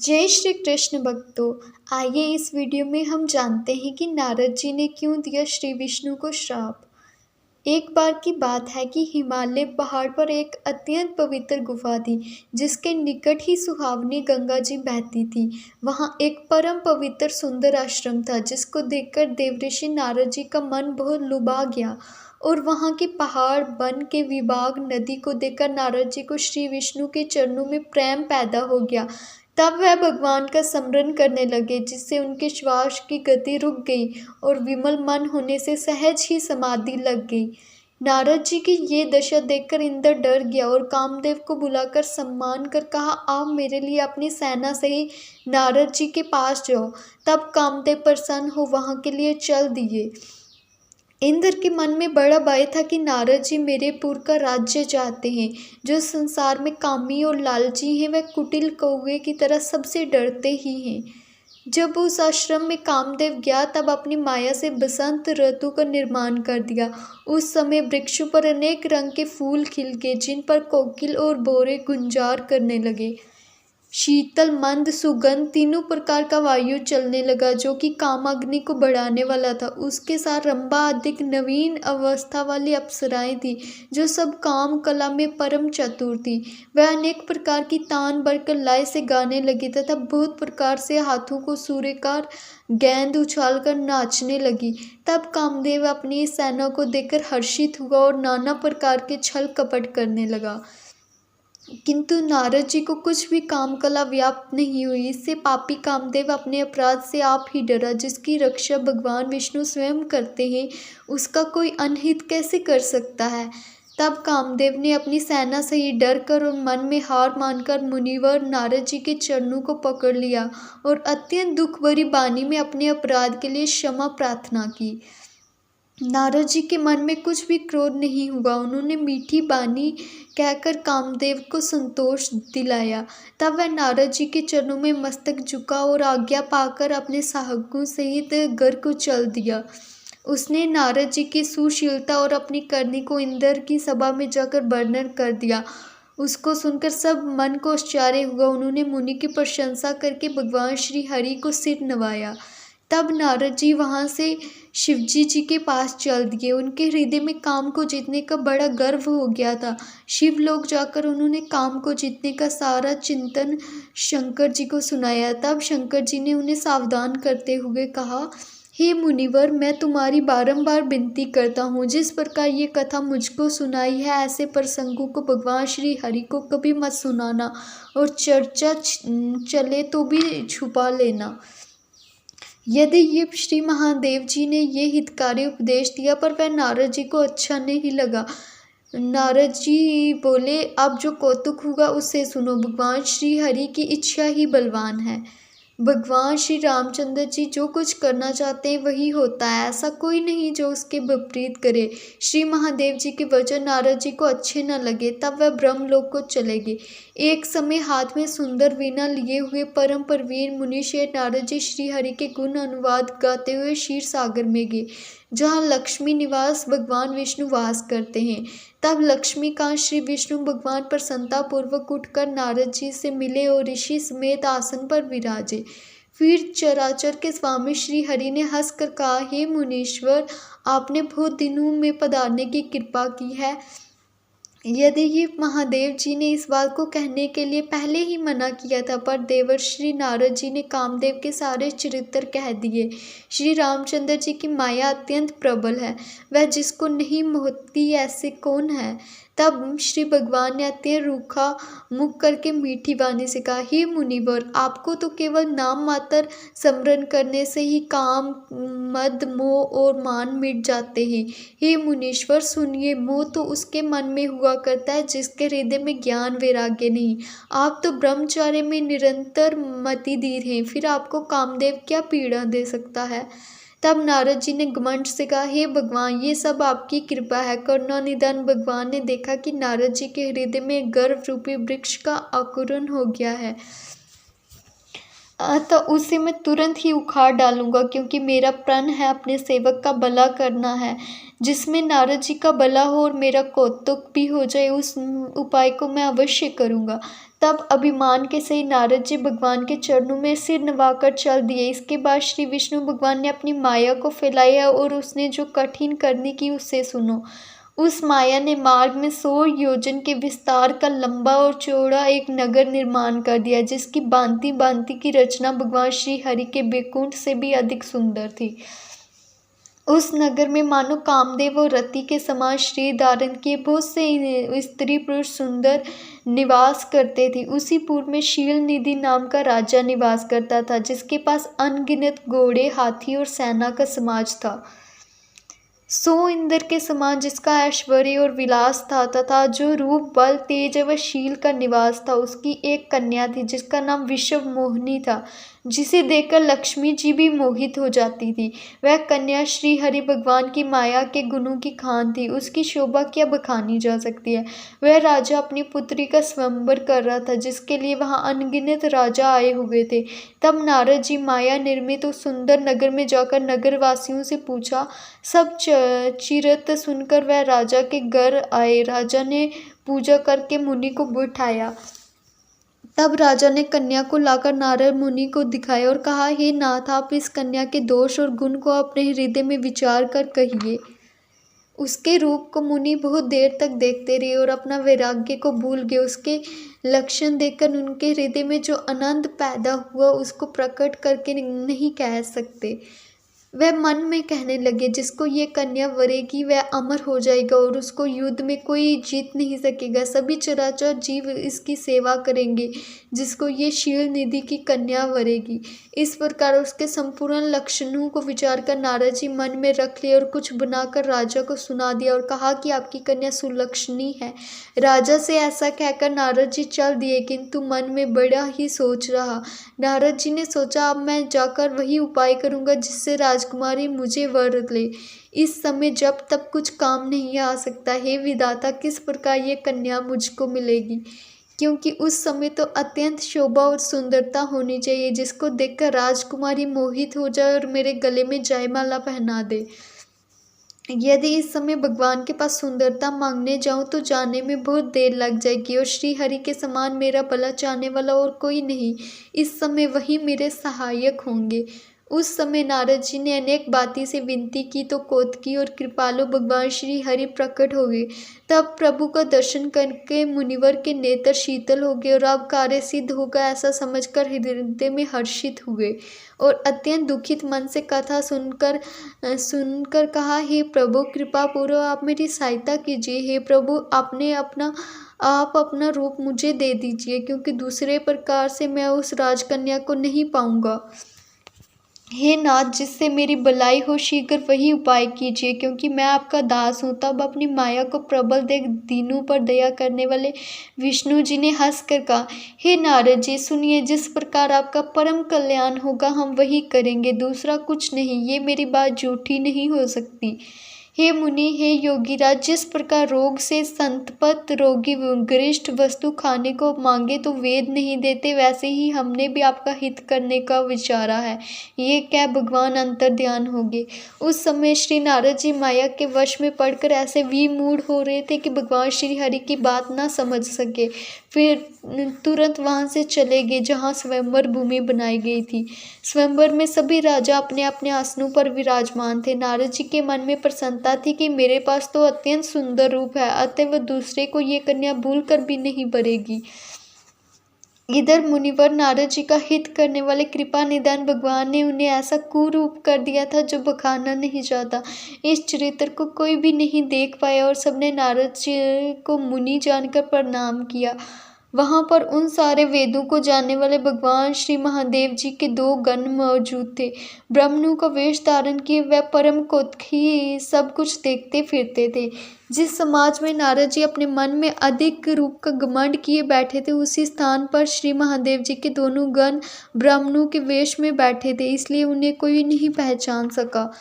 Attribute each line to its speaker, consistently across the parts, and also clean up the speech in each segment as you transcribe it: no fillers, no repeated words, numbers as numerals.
Speaker 1: जय श्री कृष्ण भक्तों। आइए इस वीडियो में हम जानते हैं कि नारद जी ने क्यों दिया श्री विष्णु को श्राप। एक बार की बात है कि हिमालय पहाड़ पर एक अत्यंत पवित्र गुफा थी, जिसके निकट ही सुहावनी गंगा जी बहती थी। वहाँ एक परम पवित्र सुंदर आश्रम था, जिसको देखकर देवऋषि नारद जी का मन बहुत लुभा गया। और वहाँ के पहाड़, वन के विभाग, नदी को देखकर नारद जी को श्री विष्णु के चरणों में प्रेम पैदा हो गया। तब वह भगवान का स्मरण करने लगे, जिससे उनके श्वास की गति रुक गई और विमल मन होने से सहज ही समाधि लग गई। नारद जी की ये दशा देखकर इंद्र डर गया और कामदेव को बुलाकर सम्मान कर कहा, आप मेरे लिए अपनी सेना से ही नारद जी के पास जाओ। तब कामदेव प्रसन्न हो वहाँ के लिए चल दिए। इंद्र के मन में बड़ा भय था कि नारद जी मेरे पुर का राज्य चाहते हैं। जो संसार में कामी और लालची हैं, वह कुटिल कौवे की तरह सबसे डरते ही हैं। जब उस आश्रम में कामदेव गया, तब अपनी माया से बसंत ऋतु का निर्माण कर दिया। उस समय वृक्षों पर अनेक रंग के फूल खिल गए, जिन पर कोकिल और भौरे गुंजार करने लगे। शीतल मंद सुगंध तीनों प्रकार का वायु चलने लगा, जो कि कामाग्नि को बढ़ाने वाला था। उसके साथ रंभा अधिक नवीन अवस्था वाली अप्सराएं थी, जो सब काम कला में परम चतुर थी। वह अनेक प्रकार की तान भरकर लय से गाने लगी तथा बहुत प्रकार से हाथों को सूर्यकार गेंद उछालकर नाचने लगी। तब कामदेव अपनी सेना को देखकर हर्षित हुआ और नाना प्रकार के छल कपट करने लगा, किंतु नारद जी को कुछ भी काम कला व्याप्त नहीं हुई। इससे पापी कामदेव अपने अपराध से आप ही डरा। जिसकी रक्षा भगवान विष्णु स्वयं करते हैं, उसका कोई अनहित कैसे कर सकता है। तब कामदेव ने अपनी सेना से ही डर कर और मन में हार मानकर मुनिवर नारद जी के चरणों को पकड़ लिया और अत्यंत दुख भरी वाणी में अपने अपराध के लिए क्षमा प्रार्थना की। नारद जी के मन में कुछ भी क्रोध नहीं हुआ। उन्होंने मीठी बानी कहकर कामदेव को संतोष दिलाया। तब वह नारद जी के चरणों में मस्तक झुका और आज्ञा पाकर अपने सहायकों सहित घर को चल दिया। उसने नारद जी की सुशीलता और अपनी करनी को इंद्र की सभा में जाकर वर्णन कर दिया। उसको सुनकर सब मन को आश्चर्य हुआ। उन्होंने मुनि की प्रशंसा करके भगवान श्री हरि को सिर नवाया। तब नारद जी वहाँ से शिवजी जी के पास चल दिए। उनके हृदय में काम को जीतने का बड़ा गर्व हो गया था। शिवलोक जाकर उन्होंने काम को जीतने का सारा चिंतन शंकर जी को सुनाया। तब शंकर जी ने उन्हें सावधान करते हुए कहा, हे मुनिवर, मैं तुम्हारी बारंबार विनती करता हूँ, जिस प्रकार ये कथा मुझको सुनाई है, ऐसे प्रसंगों को भगवान श्री हरि को कभी मत सुनाना और चर्चा चले तो भी छुपा लेना। यदि ये श्री महादेव जी ने ये हितकारी उपदेश दिया, पर वह नारद जी को अच्छा नहीं लगा। नारद जी बोले, अब जो कौतुक होगा उससे सुनो। भगवान श्री हरि की इच्छा ही बलवान है। भगवान श्री रामचंद्र जी जो कुछ करना चाहते हैं वही होता है। ऐसा कोई नहीं जो उसके विपरीत करे। श्री महादेव जी के वचन नारद जी को अच्छे न लगे। तब वह ब्रह्मलोक को चले गए। एक समय हाथ में सुंदर वीणा लिए हुए परम प्रवीण मुनिश्रेष्ठ नारद जी श्री हरि के गुण अनुवाद गाते हुए क्षीर सागर में गए, जहाँ लक्ष्मी निवास भगवान विष्णु वास करते हैं। तब लक्ष्मीकांत श्री विष्णु भगवान प्रसन्नता पूर्वक उठकर नारद जी से मिले और ऋषि समेत आसन पर विराजे। फिर चराचर के स्वामी श्री हरि ने हंसकर कहा, हे मुनीश्वर, आपने बहुत दिनों में पधारने की कृपा की है। यदि ये महादेव जी ने इस बात को कहने के लिए पहले ही मना किया था, पर देवर्षि नारद जी ने कामदेव के सारे चरित्र कह दिए। श्री रामचंद्र जी की माया अत्यंत प्रबल है, वह जिसको नहीं मोहती ऐसे कौन है। तब श्री भगवान ने अत्यंत रूखा मुख करके मीठी वाणी से कहा, हे मुनिवर, आपको तो केवल नाम मात्र स्मरण करने से ही काम, मद, मोह और मान मिट जाते हैं। हे मुनीश्वर सुनिए, मोह तो उसके मन में हुआ करता है जिसके हृदय में ज्ञान वैराग्य नहीं। आप तो ब्रह्मचर्य में निरंतर मतिधीर हैं, फिर आपको कामदेव क्या पीड़ा दे सकता है। तब नारद जी ने घमंड से कहा, हे भगवान, ये सब आपकी कृपा है। करुणानिधान भगवान ने देखा कि नारद जी के हृदय में गर्व रूपी वृक्ष का अंकुरण हो गया है, तो उसे मैं तुरंत ही उखाड़ डालूंगा, क्योंकि मेरा प्रण है अपने सेवक का भला करना है। जिसमें नारद जी का भला हो और मेरा कौतुक भी हो जाए, उस उपाय को मैं अवश्य करूंगा। तब अभिमान के सही नारद जी भगवान के चरणों में सिर नवाकर चल दिए। इसके बाद श्री विष्णु भगवान ने अपनी माया को फैलाया और उसने जो कठिन करनी की उससे सुनो। उस माया ने मार्ग में 100 योजन के विस्तार का लंबा और चौड़ा एक नगर निर्माण कर दिया, जिसकी भांति भांति की रचना भगवान श्री हरि के बैकुंठ से भी अधिक सुंदर थी। उस नगर में मानो कामदेव और रति के समान शरीर धारण किए बहुत से स्त्री पुरुष सुंदर निवास करते थे। उसी पूर्व में शील निधि नाम का राजा निवास करता था, जिसके पास अनगिनत घोड़े, हाथी और सेना का समाज था। 100 इंद्र के समान जिसका ऐश्वर्य और विलास था, तथा जो रूप, बल, तेज व शील का निवास था। उसकी एक कन्या थी जिसका नाम विश्व मोहिनी था, जिसे देखकर लक्ष्मी जी भी मोहित हो जाती थी। वह कन्या श्री हरि भगवान की माया के गुणों की खान थी। उसकी शोभा क्या बखानी जा सकती है। वह राजा अपनी पुत्री का स्वयंवर कर रहा था, जिसके लिए वहां अनगिनत राजा आए हुए थे। तब नारद जी माया निर्मित उस सुंदर नगर में जाकर नगरवासियों से पूछा। सब चिरत सुनकर वह राजा के घर आए। राजा ने पूजा करके मुनि को बिठाया। तब राजा ने कन्या को लाकर नारद मुनि को दिखाया और कहा, हे नाथ, आप इस कन्या के दोष और गुण को अपने हृदय में विचार कर कहिए। उसके रूप को मुनि बहुत देर तक देखते रहे और अपना वैराग्य को भूल गए। उसके लक्षण देखकर उनके हृदय में जो आनंद पैदा हुआ उसको प्रकट करके नहीं कह सकते। वह मन में कहने लगे, जिसको ये कन्या वरेगी वह अमर हो जाएगा और उसको युद्ध में कोई जीत नहीं सकेगा। सभी चराचर जीव इसकी सेवा करेंगे, जिसको ये शील निधि की कन्या वरेगी। इस प्रकार उसके संपूर्ण लक्षणों को विचार कर नारद जी मन में रख लिए और कुछ बनाकर राजा को सुना दिया और कहा कि आपकी कन्या सुलक्षणी है। राजा से ऐसा कहकर नारद जी चल दिए, किंतु मन में बड़ा ही सोच रहा। नारद जी ने सोचा, अब मैं जाकर वही उपाय करूंगा जिससे राजकुमारी मुझे वर ले। इस समय जब तब कुछ काम नहीं आ सकता। हे विधाता, किस प्रकार ये कन्या मुझको मिलेगी, क्योंकि उस समय तो अत्यंत शोभा और सुंदरता होनी चाहिए, जिसको देखकर राजकुमारी मोहित हो जाए और मेरे गले में जयमाला पहना दे। यदि इस समय भगवान के पास सुंदरता मांगने जाऊं तो जाने में बहुत देर लग जाएगी और श्री हरि के समान मेरा भला चाहने वाला और कोई नहीं। इस समय वही मेरे सहायक होंगे। उस समय नारद जी ने अनेक बातें से विनती की तो कौतुकी और कृपालु भगवान श्री हरि प्रकट हो गए। तब प्रभु का दर्शन करके मुनिवर के नेत्र शीतल हो गए और अब कार्य सिद्ध होगा ऐसा समझकर हृदय में हर्षित हुए और अत्यंत दुखित मन से कथा सुनकर कहा, हे प्रभु, कृपा पूर्वक आप मेरी सहायता कीजिए। हे प्रभु, आप अपना रूप मुझे दे दीजिए, क्योंकि दूसरे प्रकार से मैं उस राजकन्या को नहीं पाऊंगा। हे नाथ, जिससे मेरी भलाई हो शीघ्र वही उपाय कीजिए, क्योंकि मैं आपका दास हूँ। तब अपनी माया को प्रबल देख दीनों पर दया करने वाले विष्णु जी ने हंस कर कहा, हे नारद जी, सुनिए, जिस प्रकार आपका परम कल्याण होगा हम वही करेंगे, दूसरा कुछ नहीं। ये मेरी बात झूठी नहीं हो सकती। हे मुनि, हे योगीराज, जिस प्रकार रोग से संतप्त रोगी गरिष्ठ वस्तु खाने को मांगे तो वेद नहीं देते, वैसे ही हमने भी आपका हित करने का विचारा है। ये क्या भगवान अंतर ध्यान हो गए। उस समय श्री नारद जी माया के वश में पड़कर ऐसे विमूढ़ हो रहे थे कि भगवान श्री हरि की बात ना समझ सके। फिर तुरंत वहां से चले गए जहाँ स्वयंवर भूमि बनाई गई थी। स्वयंवर में सभी राजा अपने अपने आसनों पर विराजमान थे। नारद जी के मन में प्रसन्नता थी कि मेरे पास तो अत्यंत सुंदर रूप है, अतः वह दूसरे को ये कन्या भूल कर भी नहीं बरेगी। इधर मुनिवर नारद जी का हित करने वाले कृपा निधान भगवान ने उन्हें ऐसा कुरूप कर दिया था जो बखाना नहीं जाता। इस चरित्र को कोई भी नहीं देख पाया और सबने नारद जी को मुनि जानकर प्रणाम किया। वहां पर उन सारे वेदों को जानने वाले भगवान श्री महादेव जी के 2 गण मौजूद थे। ब्रह्मनु का वेश धारण किए वह परम कौतुकी सब कुछ देखते फिरते थे। जिस समाज में नारद जी अपने मन में अधिक रूप का घमंड किए बैठे थे, उसी स्थान पर श्री महादेव जी के दोनों गण ब्रह्मनु के वेश में बैठे थे, इसलिए उन्हें कोई नहीं पहचान सका।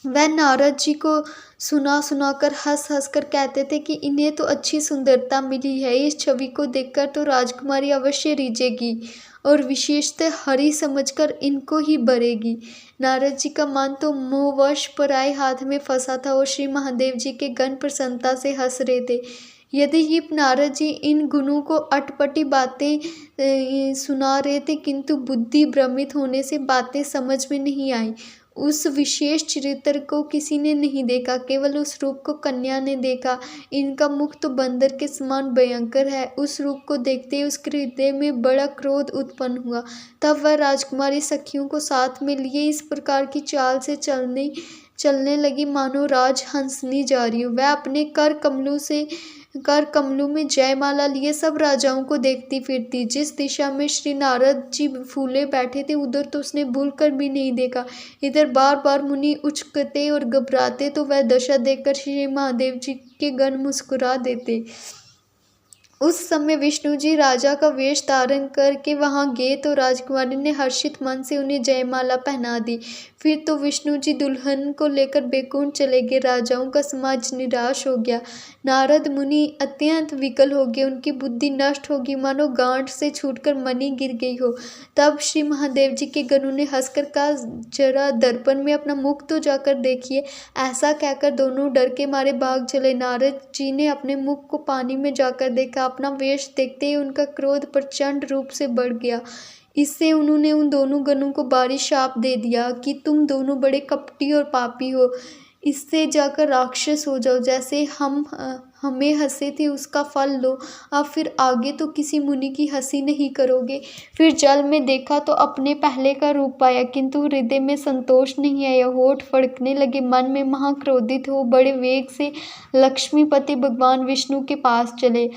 Speaker 1: वह नारद जी को सुनाकर हंस कर कहते थे कि इन्हें तो अच्छी सुंदरता मिली है, इस छवि को देखकर तो राजकुमारी अवश्य रिझेगी और विशेषतः हरि समझकर इनको ही भरेगी। नारद जी का मन तो मोहवश पराए हाथ में फंसा था और श्री महादेव जी के गण प्रसन्नता से हंस रहे थे। यद्यपि नारद जी इन गुणों को अटपटी बातें सुना रहे थे, किंतु बुद्धि भ्रमित होने से बातें समझ में नहीं आई। उस विशेष चरित्र को किसी ने नहीं देखा, केवल उस रूप को कन्या ने देखा। इनका मुख तो बंदर के समान भयंकर है। उस रूप को देखते ही उसके हृदय में बड़ा क्रोध उत्पन्न हुआ। तब वह राजकुमारी सखियों को साथ में लिए इस प्रकार की चाल से चलने लगी मानो राज हंसनी जा रही हो। वह अपने कर कमलों में जयमाला लिए सब राजाओं को देखती फिरती। जिस दिशा में श्री नारद जी फूले बैठे थे उधर तो उसने भूल कर भी नहीं देखा। इधर बार बार मुनि उचकते और घबराते तो वह दशा देखकर श्री महादेव जी के गण मुस्कुरा देते। उस समय विष्णु जी राजा का वेश धारण करके वहां गए तो राजकुमारी ने हर्षित मन से उन्हें जयमाला पहना दी। फिर तो विष्णु जी दुल्हन को लेकर बैकुंठ चले गए। राजाओं का समाज निराश हो गया। नारद मुनि अत्यंत विकल हो गए। उनकी बुद्धि नष्ट हो गई, मानो गांठ से छूटकर मणि गिर गई हो। तब श्री महादेव जी के गणों ने हंसकर कहा, जरा दर्पण में अपना मुख तो जाकर देखिए। ऐसा कहकर दोनों डर के मारे भाग चले। नारद जी ने अपने मुख को पानी में जाकर देखा। अपना वेश देखते ही उनका क्रोध प्रचंड रूप से बढ़ गया। इससे उन्होंने उन दोनों गणों को भारी शाप दे दिया कि तुम दोनों बड़े कपटी और पापी हो। इससे जाकर राक्षस हो जाओ। जैसे हमें हंसे थे उसका फल लो। अब फिर आगे तो किसी मुनि की हंसी नहीं करोगे। फिर जल में देखा तो अपने पहले का रूप पाया, किंतु हृदय में संतोष नहीं आया। होठ फड़कने लगे। मन में महाक्रोधित हो बड़े वेग से लक्ष्मीपति भगवान विष्णु के पास चले।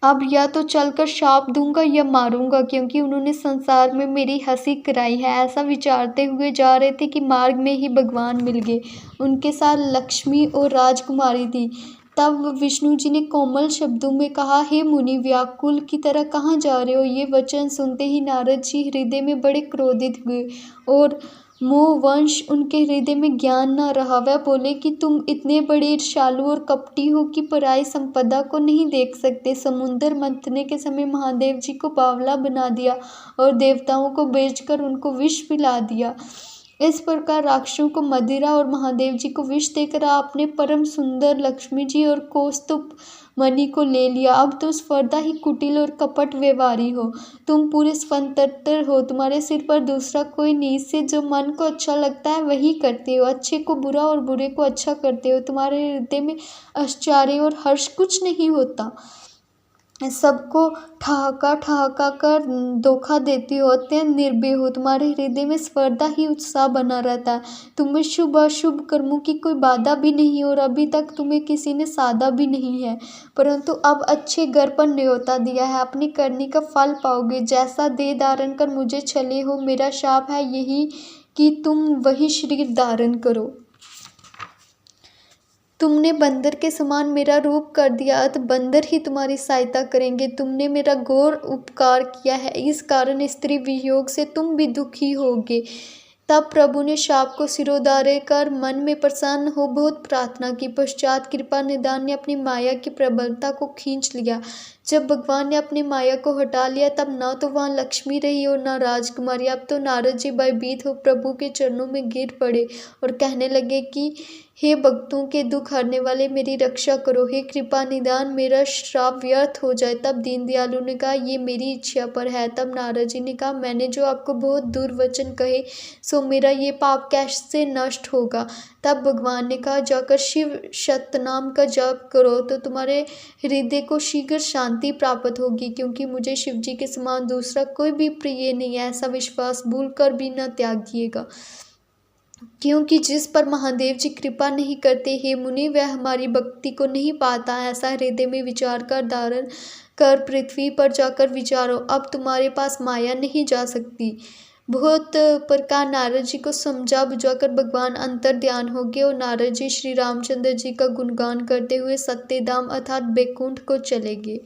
Speaker 1: अब या तो चलकर शाप दूंगा या मारूंगा, क्योंकि उन्होंने संसार में मेरी हंसी कराई है। ऐसा विचारते हुए जा रहे थे कि मार्ग में ही भगवान मिल गए। उनके साथ लक्ष्मी और राजकुमारी थी। तब विष्णु जी ने कोमल शब्दों में कहा, हे मुनि, व्याकुल की तरह कहाँ जा रहे हो? ये वचन सुनते ही नारद जी हृदय में बड़े क्रोधित हुए और मोहवश उनके हृदय में ज्ञान न रहा। वह बोले कि तुम इतने बड़े ईर्ष्यालु और कपटी हो कि पराई संपदा को नहीं देख सकते। समुद्र मंथने के समय महादेव जी को बावला बना दिया और देवताओं को बेचकर उनको विष पिला दिया। इस प्रकार राक्षसों को मदिरा और महादेव जी को विष देकर आपने परम सुंदर लक्ष्मी जी और कौस्तुभ मणि को ले लिया। अब तुम स्पर्धा ही कुटिल और कपट व्यवहारी हो। तुम पूरे स्वतंत्र हो, तुम्हारे सिर पर दूसरा कोई नहीं। इससे जो मन को अच्छा लगता है वही करते हो। अच्छे को बुरा और बुरे को अच्छा करते हो। तुम्हारे हृदय में आश्चर्य और हर्ष कुछ नहीं होता। सबको ठहाका कर धोखा देती हो। अत्यंत निर्भय हो। तुम्हारे हृदय में स्पर्धा ही उत्साह बना रहता है। तुम्हें शुभ अशुभ कर्मों की कोई बाधा भी नहीं और अभी तक तुम्हें किसी ने साधा भी नहीं है, परंतु अब अच्छे घर पर न्योता दिया है। अपनी करनी का फल पाओगे। जैसा देह धारण कर मुझे छले हो, मेरा शाप है यही कि तुम वही शरीर धारण करो। तुमने बंदर के समान मेरा रूप कर दिया, अतः बंदर ही तुम्हारी सहायता करेंगे। तुमने मेरा घोर उपकार किया है, इस कारण स्त्री वियोग से तुम भी दुखी होगे। तब प्रभु ने शाप को सिरोधार्य कर मन में प्रसन्न हो बहुत प्रार्थना की। पश्चात कृपा निधान ने अपनी माया की प्रबलता को खींच लिया। जब भगवान ने अपनी माया को हटा लिया तब न तो वहाँ लक्ष्मी रही और न राजकुमारी। अब तो नारद जी भयभीत हो प्रभु के चरणों में गिर पड़े और कहने लगे कि हे भक्तों के दुख हरने वाले, मेरी रक्षा करो। हे कृपा निधान, मेरा श्राप व्यर्थ हो जाए। तब दीनदयालु ने कहा, ये मेरी इच्छा पर है। तब नारद जी ने कहा, मैंने जो आपको बहुत दुर्वचन कहे सो मेरा ये पाप कैसे नष्ट होगा? तब भगवान ने कहा, जाकर शिव शतनाम का जाप करो तो तुम्हारे हृदय को शीघ्र शांति प्राप्त होगी, क्योंकि मुझे शिव जी के समान दूसरा कोई भी प्रिय नहीं है। ऐसा विश्वास भूलकर भी न त्यागिएगा, क्योंकि जिस पर महादेव जी कृपा नहीं करते हे मुनि, वह हमारी भक्ति को नहीं पाता। ऐसा हृदय में विचार कर धारण कर पृथ्वी पर जाकर विचारो। अब तुम्हारे पास माया नहीं जा सकती। बहुत प्रकार नारद जी को समझा बुझाकर भगवान अंतर ध्यान हो गए और नारद जी श्री रामचंद्र जी का गुणगान करते हुए सत्यधाम अर्थात बैकुंठ को चले गए।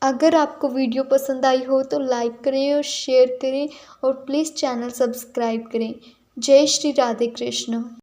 Speaker 1: अगर आपको वीडियो पसंद आई हो तो लाइक करें और शेयर करें और प्लीज़ चैनल सब्सक्राइब करें। जय श्री राधे कृष्ण।